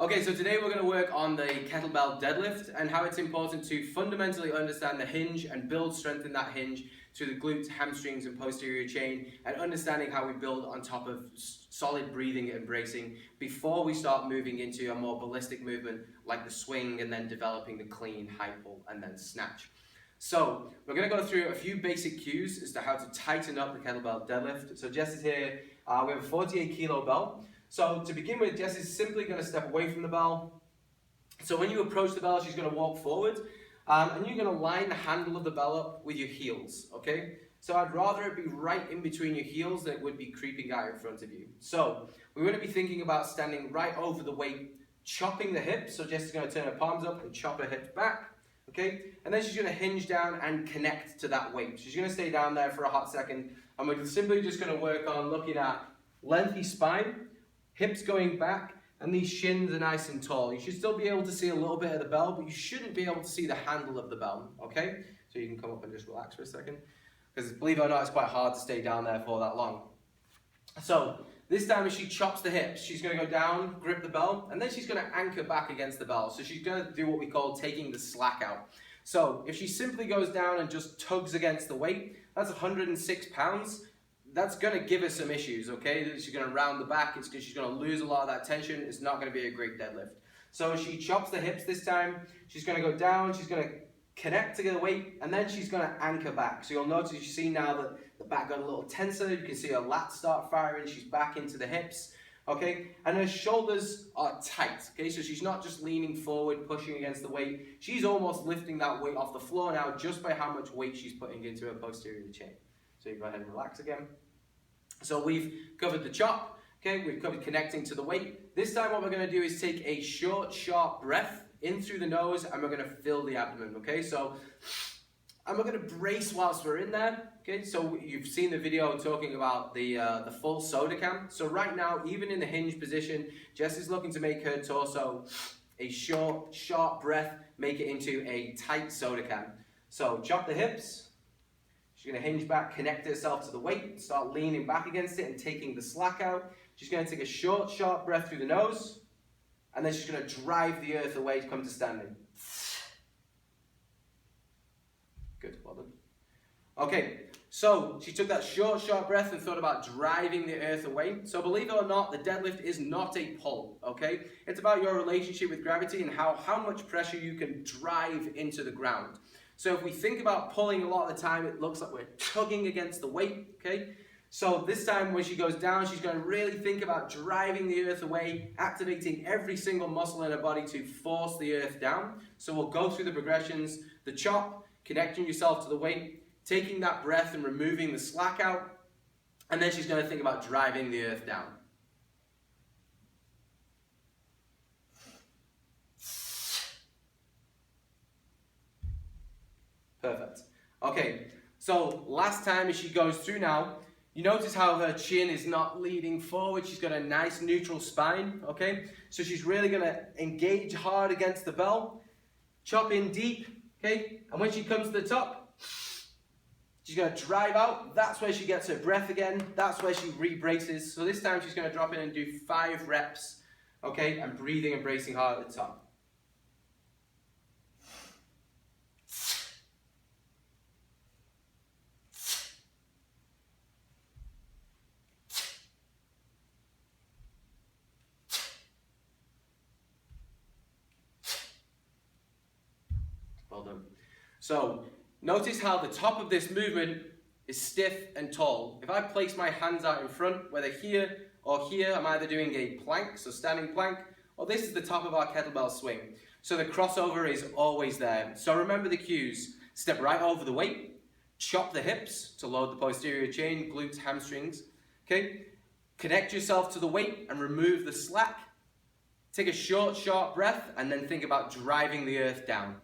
Okay, so today we're going to work on the kettlebell deadlift and how it's important to fundamentally understand the hinge and build strength in that hinge through the glutes, hamstrings and posterior chain, and understanding how we build on top of solid breathing and bracing before we start moving into a more ballistic movement like the swing and then developing the clean, high pull and then snatch. So we're going to go through a few basic cues as to how to tighten up the kettlebell deadlift. So Jess is here, we have a 48 kilo bell. So to begin with, Jess is simply going to step away from the bell. So when you approach the bell, she's going to walk forward and you're going to line the handle of the bell up with your heels, okay? So I'd rather it be right in between your heels than it would be creeping out in front of you. So we're going to be thinking about standing right over the weight, chopping the hips. So Jess is going to turn her palms up and chop her hips back, okay? And then she's going to hinge down and connect to that weight. She's going to stay down there for a hot second and we're simply just going to work on looking at lengthy spine, hips going back, and these shins are nice and tall. You should still be able to see a little bit of the bell, but you shouldn't be able to see the handle of the bell, okay? So you can come up and just relax for a second. Because believe it or not, it's quite hard to stay down there for that long. So this time as she chops the hips, she's going to go down, grip the bell, and then she's going to anchor back against the bell. So she's going to do what we call taking the slack out. So if she simply goes down and just tugs against the weight, that's 106 pounds. That's going to give us some issues, okay? She's going to round the back, it's because she's going to lose a lot of that tension. It's not going to be a great deadlift. So she chops the hips this time. She's going to go down, she's going to connect to the weight, and then she's going to anchor back. So you'll notice, you see now that the back got a little tenser. You can see her lats start firing. She's back into the hips, okay? And her shoulders are tight, okay? So she's not just leaning forward, pushing against the weight. She's almost lifting that weight off the floor now just by how much weight she's putting into her posterior chain. So you go ahead and relax again. So we've covered the chop, okay? We've covered connecting to the weight. This time what we're going to do is take a short, sharp breath in through the nose and we're going to fill the abdomen, okay? So, and we're going to brace whilst we're in there, okay? So you've seen the video talking about the full soda can. So right now, even in the hinge position, Jess is looking to make her torso a short, sharp breath, make it into a tight soda can. So chop the hips. She's going to hinge back, connect herself to the weight, start leaning back against it and taking the slack out. She's going to take a short, sharp breath through the nose, and then she's going to drive the earth away to come to standing. Good, well done. Okay, so she took that short, sharp breath and thought about driving the earth away. So believe it or not, the deadlift is not a pull, okay? It's about your relationship with gravity and how much pressure you can drive into the ground. So if we think about pulling a lot of the time, it looks like we're tugging against the weight, okay? So this time when she goes down, she's going to really think about driving the earth away, activating every single muscle in her body to force the earth down. So we'll go through the progressions, the chop, connecting yourself to the weight, taking that breath and removing the slack out, and then she's going to think about driving the earth down. Perfect. Okay, so last time as she goes through now, you notice how her chin is not leading forward. She's got a nice neutral spine, okay? So she's really going to engage hard against the bell, chop in deep, okay? And when she comes to the top, she's going to drive out. That's where she gets her breath again. That's where she re-braces. So this time she's going to drop in and do 5 reps, okay? And breathing and bracing hard at the top. Well done. So notice how the top of this movement is stiff and tall. If I place my hands out in front, whether here or here, I'm either doing a plank, so standing plank, or this is the top of our kettlebell swing. So the crossover is always there. So remember the cues. Step right over the weight, chop the hips to load the posterior chain, glutes, hamstrings, okay? Connect yourself to the weight and remove the slack. Take a short, sharp breath and then think about driving the earth down.